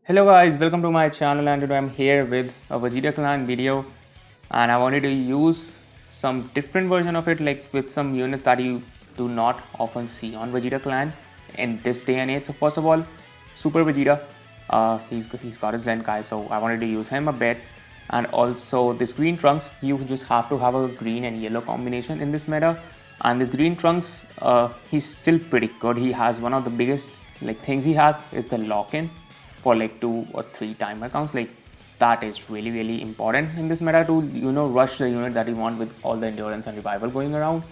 Hello guys, welcome to my channel, and today I'm here with a Vegeta clan video, and I wanted to use some different version of it, like with some units that you do not often see on Vegeta clan in this day and age. So first of all, Super Vegeta, he's got a Zenkai, so I wanted to use him a bit. And also this green Trunks, you just have to have a green and yellow combination in this meta. And this green Trunks, he's still pretty good. He has one of the biggest things he has is the lock-in for like 2 or 3 timer counts. Like that is really important in this meta to rush the unit that you want with all the endurance and revival going around.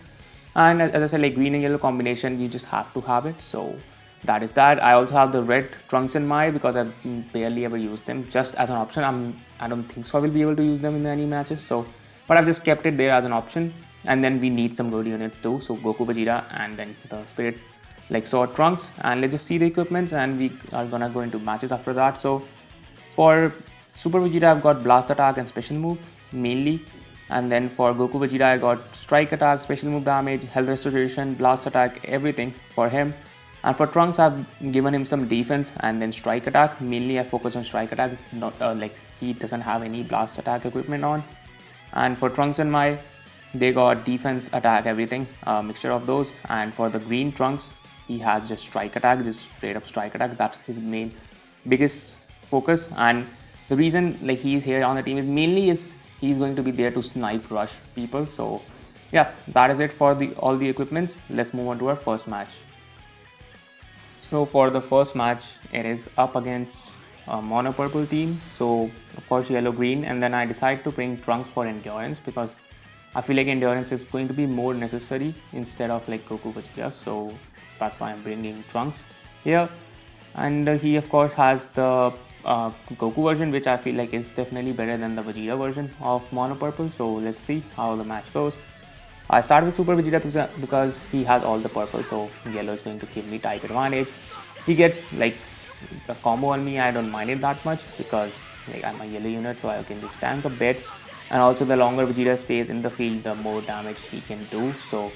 And as I said, like green and yellow combination, you just have to have it. So that is that. I also have the red Trunks in my because I've barely ever used them, just as an option. I don't think so I will be able to use them in any matches, so but I've just kept it there as an option. And then we need some good units too, so Goku, Vegeta, and then the Spirit like Sword Trunks. And let's just see the equipments, and we are gonna go into matches after that. So for Super Vegeta, I've got Blast Attack and Special Move mainly. And then for Goku Vegeta, I got Strike Attack, Special Move Damage, Health Restoration, Blast Attack, everything for him. And for Trunks, I've given him some defense and then Strike Attack. Mainly I focus on Strike Attack, not like he doesn't have any Blast Attack equipment on. And for Trunks and Mai, they got defense, attack, everything, mixture of those. And for the green Trunks, he has just Strike Attack, just straight up Strike Attack. That's his main biggest focus. And the reason like he's here on the team is mainly he's going to be there to snipe rush people. So yeah, that is it for all the equipments. Let's move on to our first match. So for the first match, it is up against a mono purple team. So of course yellow green, and then I decide to bring Trunks for endurance because I feel like endurance is going to be more necessary instead of like Goku Vegeta. So that's why I'm bringing Trunks here. And he of course has the Goku version, which I feel like is definitely better than the Vegeta version of mono purple. So let's see how the match goes. I start with Super Vegeta because he has all the purple, so yellow is going to give me type advantage. He gets like the combo on me. I don't mind it that much because like I'm a yellow unit, so I can just tank a bit. And also the longer Vegeta stays in the field, the more damage he can do. So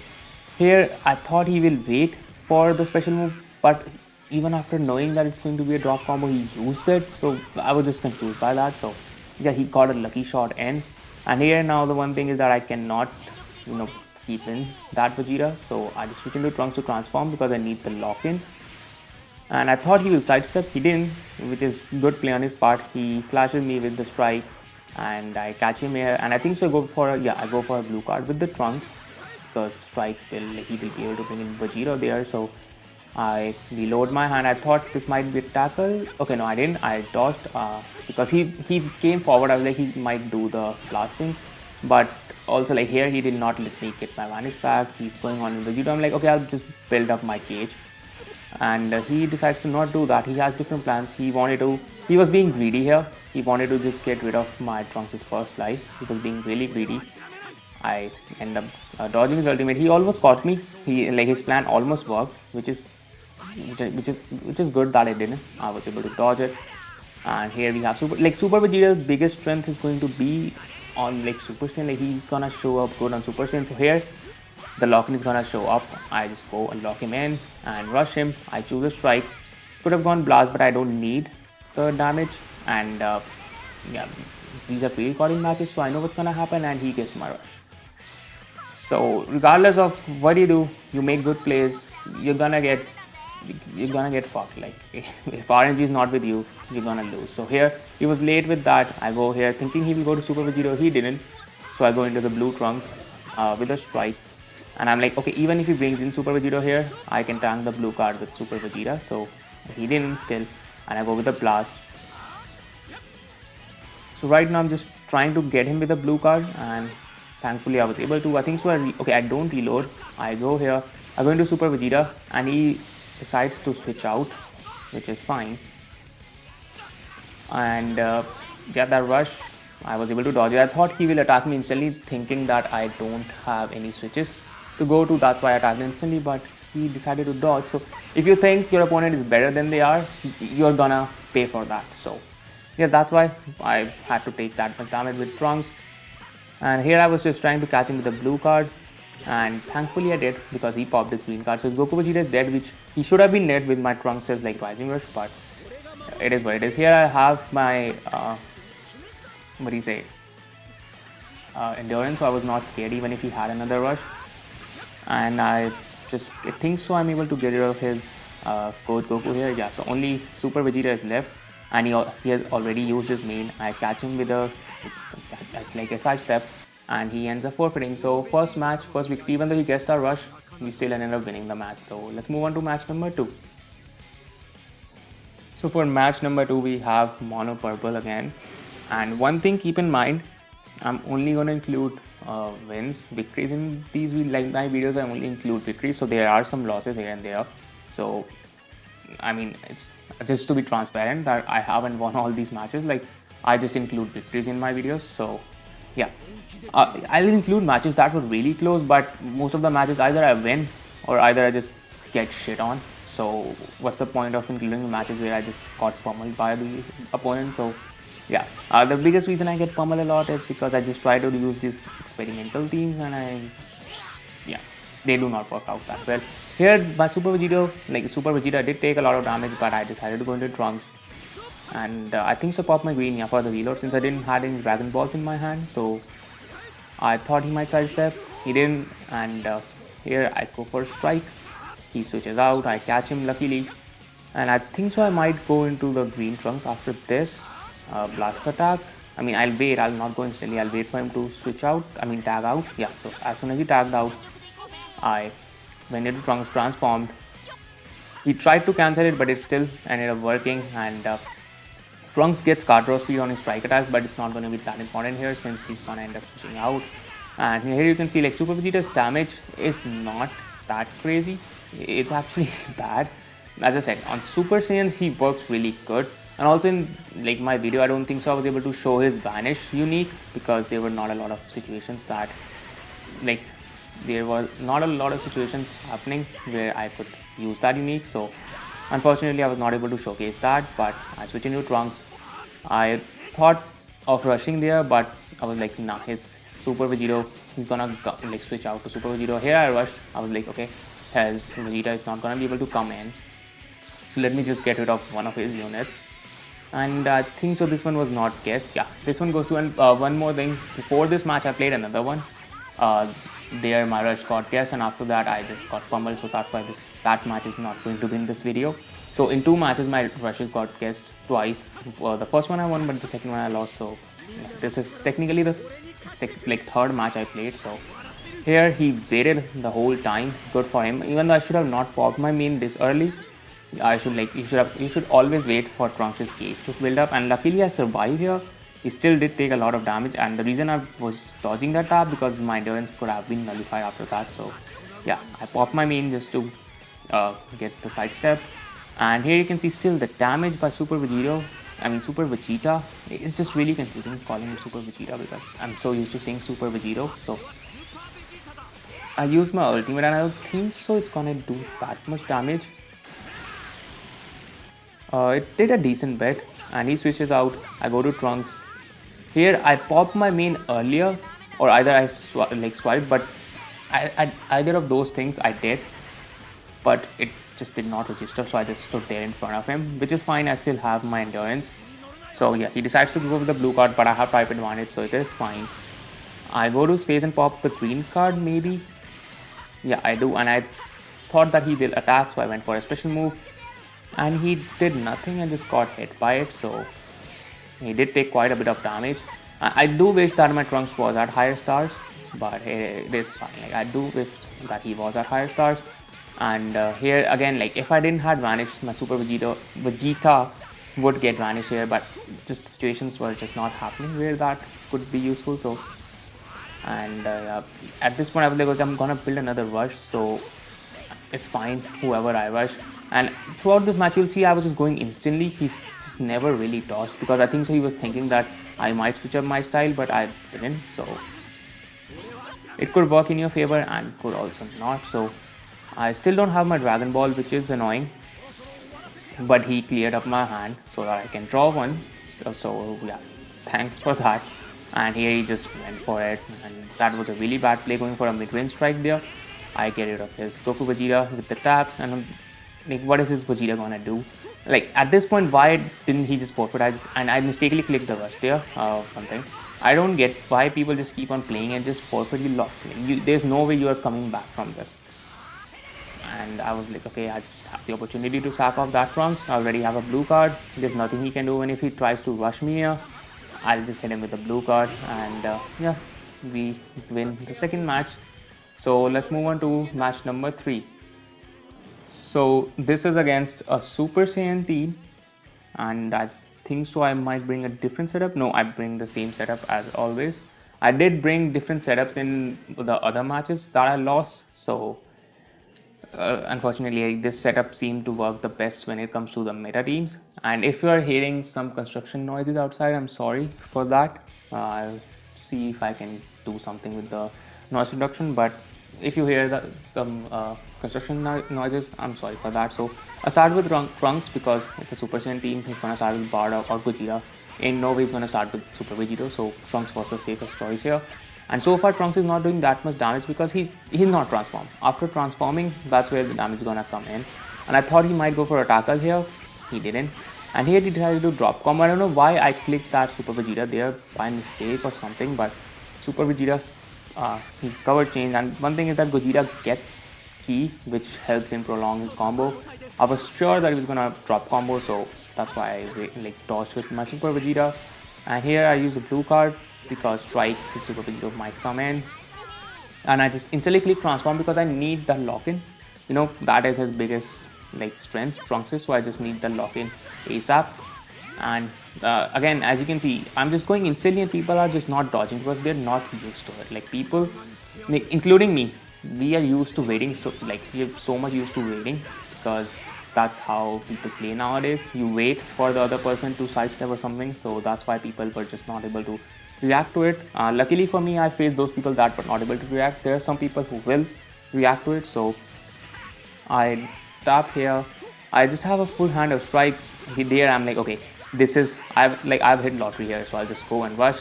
here I thought he will wait for the special move, but even after knowing that it's going to be a drop combo, he used it. So I was just confused by that. So yeah, he got a lucky shot in. And here now the one thing is that I cannot keep in that Vegeta, so I just switch into Trunks to transform because I need the lock-in. And I thought he will sidestep, he didn't, which is good play on his part. He flashes me with the strike and I catch him here, and I think so I go for a blue card with the Trunks because strike he will be able to bring in Vegeta there. So I reload my hand. I thought this might be a tackle. Okay, no, I didn't. I dodged because he came forward. I was like, he might do the blasting, but also like here he did not let me get my vanish back. He's going on in Vegeta. I'm like, okay, I'll just build up my cage. And he decides to not do that. He has different plans. He was being greedy here. He wanted to just get rid of my Trunks' first life. He was being really greedy. I end up dodging his ultimate. He almost caught me. His plan almost worked, which is good that I didn't. I was able to dodge it. And here we have Super Vegeta's biggest strength is going to be on like Super Saiyan. Like he's gonna show up good on Super Saiyan. So here the lock-in is gonna show up. I just go and lock him in and rush him. I choose a strike. Could have gone blast, but I don't need the damage. And yeah, these are pre-recording matches, so I know what's gonna happen, and he gets my rush. So regardless of what you do, you make good plays, you're gonna get fucked. Like if RNG is not with you, you're gonna lose. So here he was late with that. I go here thinking he will go to Super Vegeta. He didn't, so I go into the blue Trunks with a strike, and I'm like, okay, even if he brings in Super Vegeta here, I can tank the blue card with Super Vegeta. So he didn't still, and I go with the blast. So right now I'm just trying to get him with a blue card, and thankfully I was able to. I think so. I don't reload. I go here. I go into Super Vegeta, and he decides to switch out, which is fine. And get that rush. I was able to dodge it. I thought he will attack me instantly, thinking that I don't have any switches to go to. That's why I attacked instantly, but he decided to dodge. So if you think your opponent is better than they are, you're gonna pay for that. So yeah, that's why I had to take that much damage with Trunks. And here I was just trying to catch him with a blue card, and thankfully I did because he popped his green card. So his Goku Vegeta is dead, which he should have been dead with my Trunks as like Rising Rush, but it is what it is. Here I have my what do you say, endurance, so I was not scared even if he had another rush. And I think so I'm able to get rid of his Code Goku here. Yeah, so only Super Vegeta is left, and he has already used his main. I catch him with a like a side step, and he ends up forfeiting. So first match, first victory, even though he guessed our rush, we still ended up winning the match. So let's move on to match number 2. So for match number 2, we have Mono Purple again. And one thing keep in mind, I'm only going to include wins, victories in these. Like my videos, I only include victories. So there are some losses here and there. So I mean, it's just to be transparent that I haven't won all these matches. Like I just include victories in my videos. So yeah, I'll include matches that were really close, but most of the matches either I win or either I just get shit on. So what's the point of including the matches where I just got pummeled by the opponent? So yeah, the biggest reason I get pummeled a lot is because I just try to use these experimental teams, and they do not work out that well. Here my Super Vegeta did take a lot of damage, but I decided to go into Trunks. And I think so pop my green, yeah, for the reload, since I didn't have any Dragon Balls in my hand. So I thought he might sidestep, he didn't, and here I go for a strike. He switches out, I catch him luckily, and I think so I might go into the green Trunks after this blast attack. I mean, I'll not go instantly, I'll wait for him to switch out, tag out. Yeah, so as soon as he tagged out, I went into Trunks transformed. He tried to cancel it, but it still ended up working, and Trunks gets card draw speed on his strike attacks, but it's not going to be that important here since he's going to end up switching out. And here you can see like Super Vegeta's damage is not that crazy. It's actually bad. As I said, on Super Saiyans he works really good, and also in like my video I don't think so I was able to show his vanish unique because there were not a lot of situations that like there was not a lot of situations happening where I could use that unique. So unfortunately I was not able to showcase that, but I switched into Trunks. I thought of rushing there, but I was like, nah, his Super Vegeta, he's gonna like switch out to Super Vegeta. Here I rushed, I was like, okay, his Vegeta is not gonna be able to come in, so let me just get rid of one of his units. And I think so this one was not guessed. Yeah, this one goes to, and one more thing, before this match I played another one. There my rush got guessed, and after that I just got pummeled, so that's why that match is not going to be in this video. So in 2 matches my rushes got guessed twice. The first one I won, but the second one I lost. So yeah, this is technically the like 3rd match I played. So here he waited the whole time, good for him. Even though I should have not popped my main this early, you should always wait for Trunks' case to build up, and luckily I survived here. He still did take a lot of damage, and the reason I was dodging that tap because my endurance could have been nullified after that. So yeah, I popped my main just to get the sidestep. And here you can see still the damage by Super Vegeta. Super Vegeta. It's just really confusing calling him Super Vegeta because I'm so used to saying Super Vegeta. So I used my ultimate, and I don't think so it's gonna do that much damage. It did a decent bit, and he switches out. I go to Trunks. Here I popped my main earlier, or either I swiped, but either of those things I did, but it just did not register, so I just stood there in front of him, which is fine. I still have my endurance. So yeah, he decides to go with the blue card, but I have type advantage, so it is fine. I go to space and pop the green card, maybe. Yeah, I do, and I thought that he will attack, so I went for a special move, and he did nothing and just got hit by it. So he did take quite a bit of damage. I do wish that my Trunks was at higher stars, but it is fine. Like I do wish that he was at higher stars. And here again, like if I didn't have vanish, my Super Vegeta would get vanish here, but just situations were just not happening where that could be useful. So and at this point I was like, okay, I'm gonna build another rush, so it's fine whoever I rush. And throughout this match you'll see I was just going instantly. He's just never really dodged because I think so he was thinking that I might switch up my style, but I didn't. So it could work in your favor and could also not. So I still don't have my Dragon Ball, which is annoying, but he cleared up my hand so that I can draw one. So yeah, thanks for that. And here he just went for it, and that was a really bad play going for a mid-range strike there. I get rid of his Goku Vegeta with the taps, and like what is his Vegeta gonna do? like at this point, why didn't he just forfeit? I mistakenly clicked the rush there. One thing I don't get, why people just keep on playing and just forfeit. You lost. Like, there's no way you are coming back from this. And I was like, okay, I just have the opportunity to sack off that Trunks. I already have a blue card. There's nothing he can do, and if he tries to rush me here, I'll just hit him with the blue card, and yeah, we win the second match. So let's move on to match number 3. So this is against a Super Saiyan team, and I think so I might bring a different setup. No, I bring the same setup as always. I did bring different setups in the other matches that I lost, so unfortunately this setup seemed to work the best when it comes to the meta teams. And if you are hearing some construction noises outside, I'm sorry for that. I'll see if I can do something with the noise reduction, but if you hear some construction noises, I'm sorry for that. So I start with Trunks because it's a Super Saiyan team. He's gonna start with Bardock or Vegeta. In no way he's gonna start with Super Vegeta, so Trunks was the safest choice here. And so far Trunks is not doing that much damage because he's not transformed. After transforming, that's where the damage is gonna come in. And I thought he might go for attacker here. He didn't. And here he decided to drop combo. I don't know why I clicked that Super Vegeta there by mistake or something, but Super Vegeta, his cover changed. And one thing is that Gogeta gets key, which helps him prolong his combo. I was sure that he was gonna drop combo, so that's why I dodged with my Super Vegeta. And here I use a blue card because strike his Super Vegeta might come in. And I just instantly click transform because I need the lock-in. You know, that is his biggest strength, Trunks, so I just need the lock-in ASAP. And again, as you can see, I'm just going instantly and people are just not dodging because they're not used to it. Like people, including me, we are used to waiting. So we are so much used to waiting because that's how people play nowadays. You wait for the other person to sidestep or something, so that's why people were just not able to react to it. Luckily for me, I faced those people that were not able to react. There are some people who will react to it, so I tap here. I just have a full hand of strikes. There I'm like, okay, this is I've hit lottery here, so I'll just go and rush.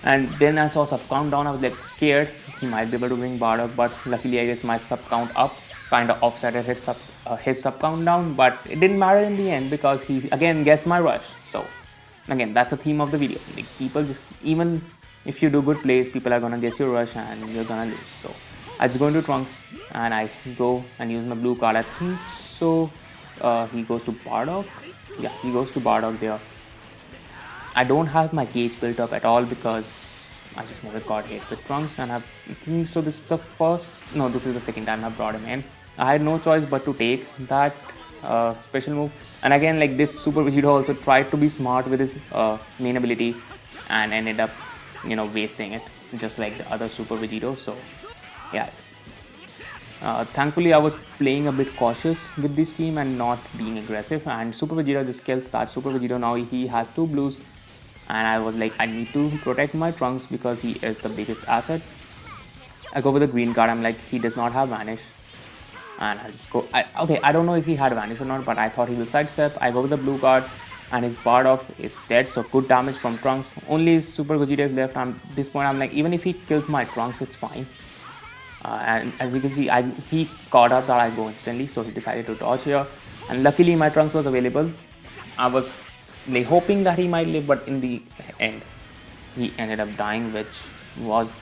And then I saw sub count down. I was like scared he might be able to bring Bardock, but luckily I guess my sub count up kind of offset his sub count down, but it didn't matter in the end because he again guessed my rush. So again, that's the theme of the video. Like people just, even if you do good plays, people are gonna guess your rush and you're gonna lose. So I just go into Trunks and I go and use my blue card. I think so. He goes to Bardock. Yeah, he goes to Bardock there. I don't have my gauge built up at all because I just never got hit with Trunks, and I think so this is the first, no, this is the second time I brought him in. I had no choice but to take that special move. And again, like this Super Vegeta also tried to be smart with his main ability and ended up, wasting it just like the other Super Vegeta. So yeah, thankfully I was playing a bit cautious with this team and not being aggressive, and Super Vegeta just kills that Super Vegeta. Now he has 2 blues, and I was like, I need to protect my Trunks because he is the biggest asset. I go with the green card. I'm like, he does not have Vanish, and I just go. Okay, I don't know if he had Vanish or not, but I thought he will sidestep. I go with the blue card, and his Bardock is dead, so good damage from Trunks. Only his Super Vegeta is left. At this point, I'm like, even if he kills my Trunks, it's fine. And as you can see, he caught up that I go instantly, so he decided to dodge here. And luckily, my Trunks was available. I was hoping that he might live, but in the end, he ended up dying, which was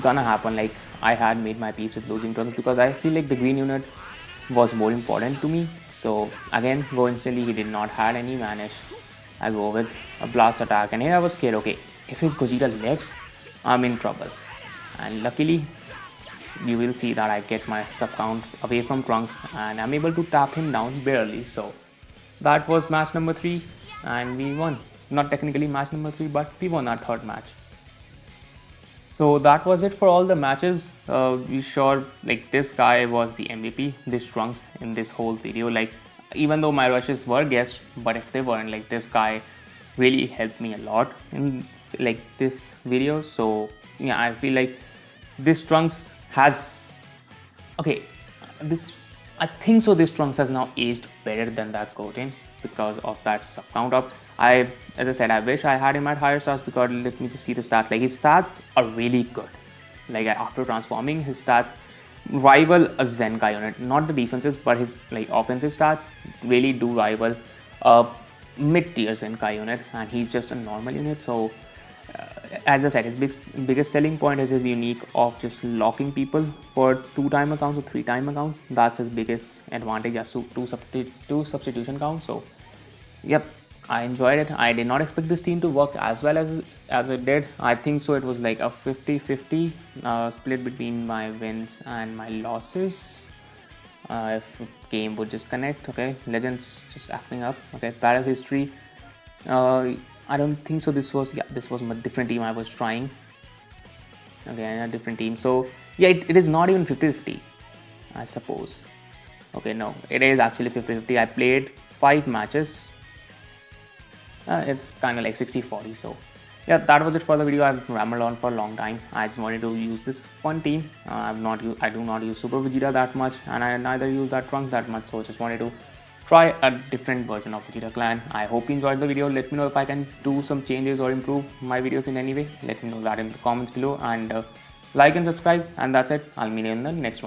gonna happen. Like I had made my peace with losing Trunks because I feel like the green unit was more important to me. So again, go instantly. He did not had any Vanish. I go with a blast attack, and here I was scared. Okay, if his Gogeta lives, I'm in trouble. And luckily, you will see that I get my sub count away from Trunks, and I'm able to tap him down barely. So that was match number 3, and we won. Not technically match number 3, but we won our 3rd match. So that was it for all the matches. We sure, this guy was the MVP, this Trunks, in this whole video. Even though my rushes were guessed, but if they weren't, this guy really helped me a lot in this video. So yeah, I feel like this Trunks has, okay, I think so this Trunks has now aged better than that goten because of that sub count up. As I said, I wish I had him at higher stats because let me just see the stats. His stats are really good. After transforming, his stats rival a Zenkai unit. Not the defenses, but his offensive stats really do rival a mid-tier Zenkai unit, and he's just a normal unit. So as I said, his biggest selling point is his unique of just locking people for 2-time accounts or 3-time accounts. That's his biggest advantage as to two substitution counts. So yep, I enjoyed it. I did not expect this team to work as well as it did. I think so it was like a 50-50 split between my wins and my losses. If game would just connect. Okay, legends just acting up. Okay, battle history. I don't think so. This was a different team I was trying. Okay, a different team. So yeah, it is not even 50-50, I suppose. Okay, no, it is actually 50-50. I played 5 matches. It's kind of like 60-40. So yeah, that was it for the video. I've rambled on for a long time. I just wanted to use this one team. I do not use Super Vegeta that much, and I neither use that Trunks that much. So just wanted to try a different version of Vegeta clan. I hope you enjoyed the video. Let me know if I can do some changes or improve my videos in any way. Let me know that in the comments below, and like and subscribe. And that's it. I'll meet you in the next one.